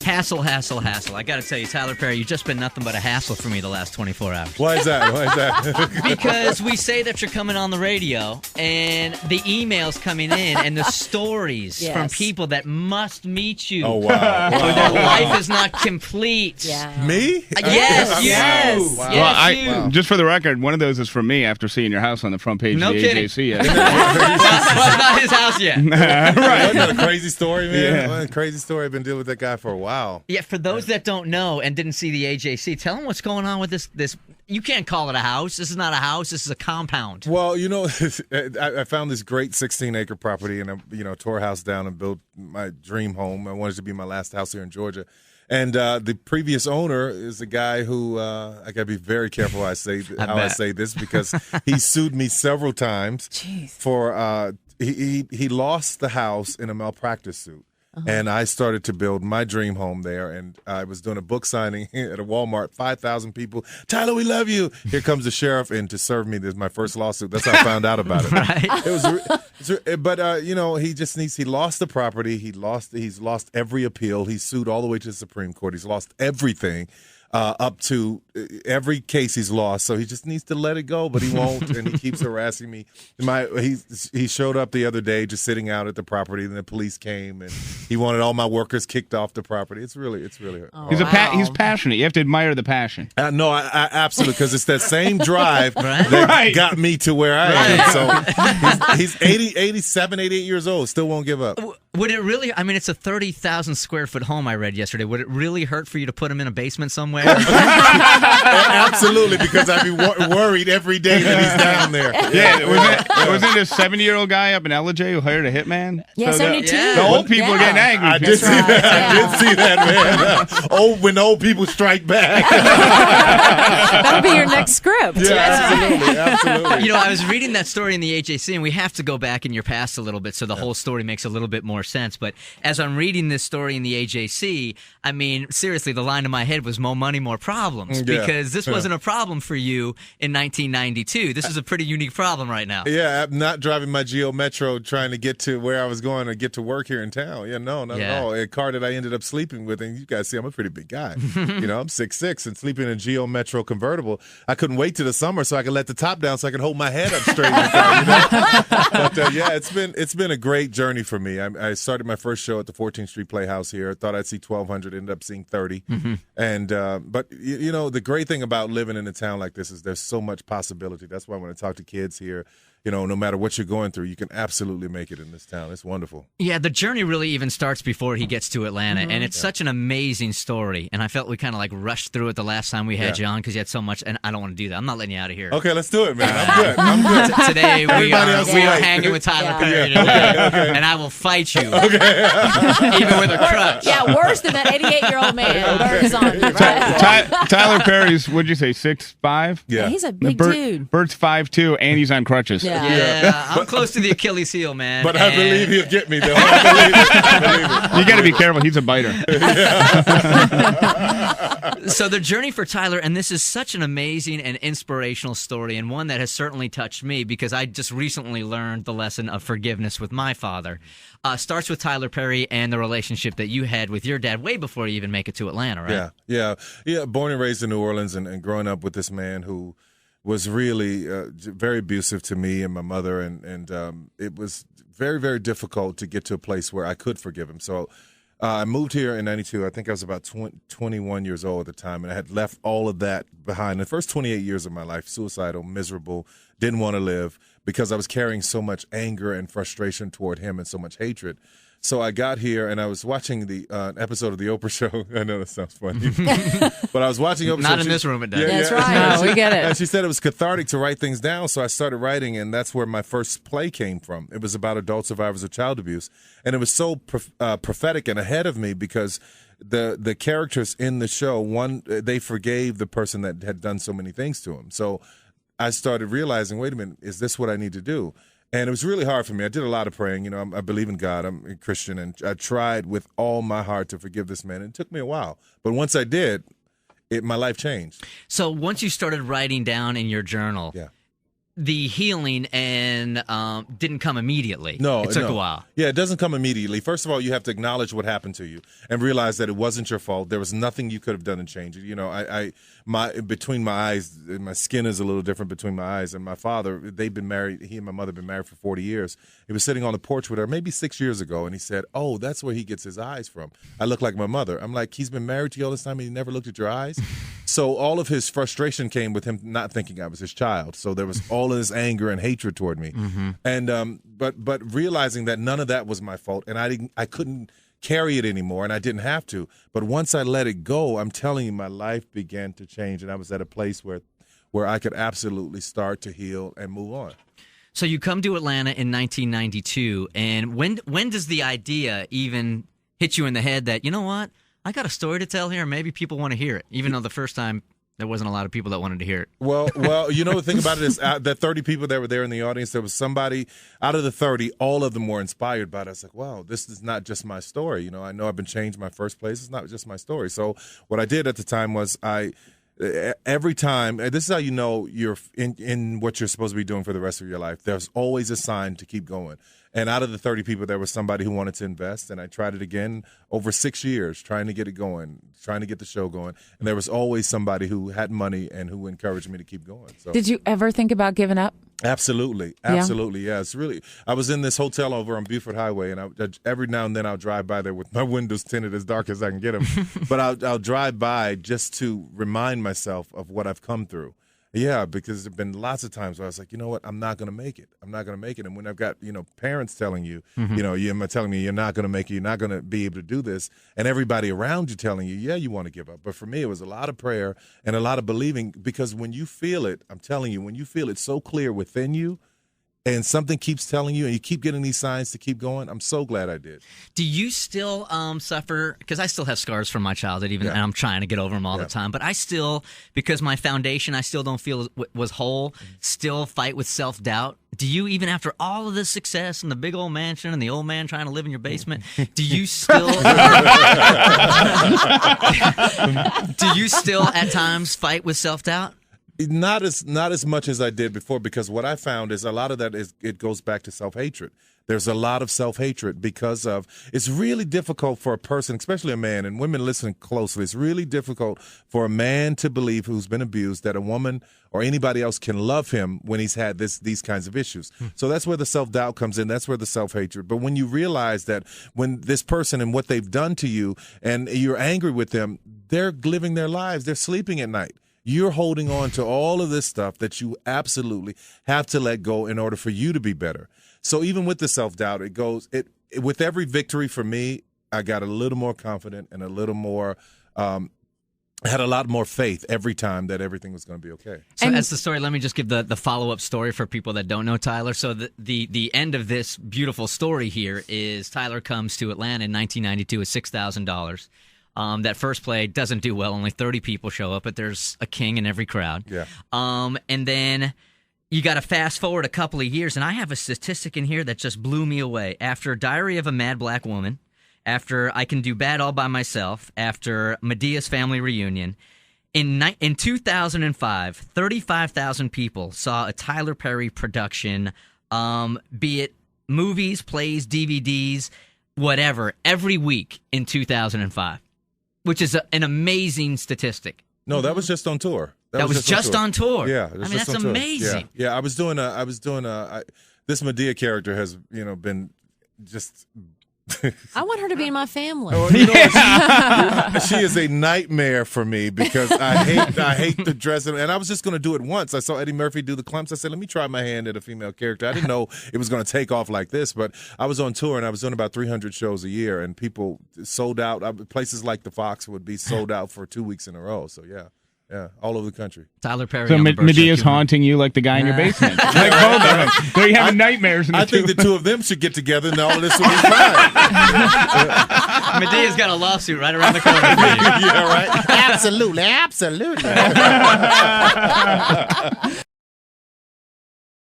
Hassle. I got to tell you, Tyler Perry, you've just been nothing but a hassle for me the last 24 hours. Why is that? Because we say that you're coming on the radio, and the emails coming in, and the stories from people that must meet you. Oh, wow. Or their life is not complete. Yeah. Me? Yes, you. Yes. Wow. Well, just for the record, one of those is from me after seeing your house on the front page No of the kidding. AJC. Well, it's not his house yet. Right. Wasn't that a crazy story, man? Yeah. What a crazy story. I've been dealing with that guy for a while. Yeah, for those that don't know and didn't see the AJC, tell them what's going on with this. You can't call it a house. This is not a house. This is a compound. Well, I found this great 16-acre property, and I, tore a house down and built my dream home. I wanted it to be my last house here in Georgia. And the previous owner is a guy who I got to be very careful how I say this because he sued me several times for he lost the house in a malpractice suit. And I started to build my dream home there, and I was doing a book signing at a Walmart, 5,000 people. Tyler, we love you. Here comes the sheriff in to serve me. This is my first lawsuit. That's how I found out about it. Right. But he lost the property. He's lost every appeal. He's sued all the way to the Supreme Court. He's lost everything. Up to every case he's lost, so he just needs to let it go, but he won't, and he keeps harassing me. He showed up the other day just sitting out at the property, and the police came, and he wanted all my workers kicked off the property. It's really He's passionate. You have to admire the passion. No, I absolutely, because it's that same drive that got me to where I am. So he's 87, 88 years old, still won't give up. Would it really? I mean, it's a 30,000 square foot home I read yesterday. Would it really hurt for you to put him in a basement somewhere? Absolutely, because I'd be worried every day that he's down there. Yeah, wasn't it a 70-year-old guy up in LJ who hired a hitman? Yeah, 72. The old people are getting angry. I did see that, man. When old people strike back. That'll be your next script. Yeah, absolutely. I was reading that story in the AJC, and we have to go back in your past a little bit so the whole story makes a little bit more sense. But as I'm reading this story in the AJC, I mean, seriously, the line in my head was more money, more problems, because this wasn't a problem for you in 1992. This is a pretty unique problem right now. Yeah, I'm not driving my Geo Metro trying to get to where I was going to get to work here in town. Yeah, no, not at all. A car that I ended up sleeping with, and you guys see I'm a pretty big guy. I'm 6'6", and sleeping in a Geo Metro convertible. I couldn't wait till the summer so I could let the top down so I could hold my head up straight in the car, But it's been a great journey for me. I started my first show at the 14th Street Playhouse here. I thought I'd see 1,200, ended up seeing 30. And but the great thing about living in a town like this is there's so much possibility. That's why when I talk to kids here, no matter what you're going through, you can absolutely make it in this town. It's wonderful. Yeah, the journey really even starts before he gets to Atlanta, and it's such an amazing story. And I felt we kind of rushed through it the last time we had you on because you had so much, and I don't want to do that. I'm not letting you out of here. Okay, let's do it, man. I'm good. Today we are hanging with Tyler Perry tonight, and I will fight you, even with a crutch. Yeah, worse than that 88-year-old man. Burns on you, right? Tyler Perry's, what'd you say, 6'5"? Yeah, he's a big dude. Bert's 5'2", and he's on crutches. Yeah, I'm close to the Achilles heel, man. But I believe he'll get me, though. I believe it. You got to be careful. He's a biter. So the journey for Tyler, and this is such an amazing and inspirational story, and one that has certainly touched me because I just recently learned the lesson of forgiveness with my father. Starts with Tyler Perry and the relationship that you had with your dad way before you even make it to Atlanta, right? Yeah. Born and raised in New Orleans, and growing up with this man who was really very abusive to me and my mother, and it was very, very difficult to get to a place where I could forgive him. So I moved here in 92. I think I was about 21 years old at the time, and I had left all of that behind. The first 28 years of my life, suicidal, miserable, didn't want to live because I was carrying so much anger and frustration toward him and so much hatred. So I got here, and I was watching the episode of The Oprah Show. I know that sounds funny. But I was watching Oprah Show. Not in this room, it does. That's right. No, we get it. And she said it was cathartic to write things down, so I started writing, and that's where my first play came from. It was about adult survivors of child abuse. And it was so prophetic and ahead of me because the characters in the show, one, they forgave the person that had done so many things to them. So I started realizing, wait a minute, is this what I need to do? And it was really hard for me. I did a lot of praying. I believe in God. I'm a Christian, and I tried with all my heart to forgive this man. It took me a while. But once I did, my life changed. So once you started writing down in your journal, the healing and didn't come immediately. No, it took a while. Yeah, it doesn't come immediately. First of all, you have to acknowledge what happened to you and realize that it wasn't your fault. There was nothing you could have done to change it. You know, between my eyes, my skin is a little different between my eyes. And my father, they've been married. He and my mother have been married for 40 years. He was sitting on the porch with her maybe 6 years ago, and he said, "Oh, that's where he gets his eyes from. I look like my mother." I'm like, "He's been married to you all this time, and he never looked at your eyes." So all of his frustration came with him not thinking I was his child. So there was all of this anger and hatred toward me, and but realizing that none of that was my fault, and I couldn't carry it anymore, and I didn't have to. But once I let it go, I'm telling you, my life began to change, and I was at a place where I could absolutely start to heal and move on. So you come to Atlanta in 1992, and when does the idea even hit you in the head that, you know what, I got a story to tell here, and maybe people want to hear it, even though the first time there wasn't a lot of people that wanted to hear it? Well, you know, the thing about it is that 30 people that were there in the audience, there was somebody out of the 30, all of them were inspired by it. I was like, wow, this is not just my story. You know I've been changed my first place. It's not just my story. So what I did at the time was every time, this is how you know you're in what you're supposed to be doing for the rest of your life. There's always a sign to keep going. And out of the 30 people, there was somebody who wanted to invest, and I tried it again over 6 years, trying to get it going, trying to get the show going. And there was always somebody who had money and who encouraged me to keep going. So. Did you ever think about giving up? Absolutely. Yeah. It's really. I was in this hotel over on Buford Highway, and every now and then I'll drive by there with my windows tinted as dark as I can get them. But I'll drive by just to remind myself of what I've come through. Yeah, because there have been lots of times where I was like, you know what, I'm not going to make it. I'm not going to make it. And when I've got, parents telling you, you're telling me you're not going to make it, you're not going to be able to do this, and everybody around you telling you, yeah, you want to give up. But for me, it was a lot of prayer and a lot of believing, because when you feel it, I'm telling you, when you feel it so clear within you, and something keeps telling you, and you keep getting these signs to keep going, I'm so glad I did. Do you still suffer? Because I still have scars from my childhood, and I'm trying to get over them all the time. But I still, because my foundation, I still don't feel was whole, still fight with self-doubt. Do you, even after all of this success and the big old mansion and the old man trying to live in your basement, do you still at times fight with self-doubt? Not as much as I did before, because what I found is a lot of that it goes back to self-hatred. There's a lot of self-hatred because it's really difficult for a person, especially a man, and women listen closely, it's really difficult for a man to believe who's been abused that a woman or anybody else can love him when he's had these kinds of issues. So that's where the self-doubt comes in. That's where the self-hatred. But when you realize that when this person and what they've done to you and you're angry with them, they're living their lives, they're sleeping at night. You're holding on to all of this stuff that you absolutely have to let go in order for you to be better. So even with the self-doubt, with every victory for me, I got a little more confident and a little more, had a lot more faith every time that everything was going to be okay. So as the story, let me just give the follow-up story for people that don't know Tyler. So the end of this beautiful story here is Tyler comes to Atlanta in 1992 with $6,000. That first play doesn't do well. Only 30 people show up, but there's a king in every crowd. Yeah. And then you got to fast forward a couple of years, and I have a statistic in here that just blew me away. After Diary of a Mad Black Woman, after I Can Do Bad All By Myself, after Medea's Family Reunion, in 2005, 35,000 people saw a Tyler Perry production, be it movies, plays, DVDs, whatever, every week in 2005. Which is an amazing statistic. No, that was just on tour. That was just on tour. Yeah, I mean, that's amazing. Yeah, I was doing this Medea character has been just. I want her to be in my family. She is a nightmare for me because I hate the dressing. And I was just going to do it once. I saw Eddie Murphy do the clumps. I said, let me try my hand at a female character. I didn't know it was going to take off like this, but I was on tour and I was doing about 300 shows a year, and people sold out. Places like the Fox would be sold out for 2 weeks in a row. So yeah. Yeah, all over the country. Tyler Perry. So Medea's haunting you like the guy in your basement. Like both of them. They're having nightmares. I think the two of them should get together and all of this will be fine. Medea's got a lawsuit right around the corner. Yeah, right? Absolutely.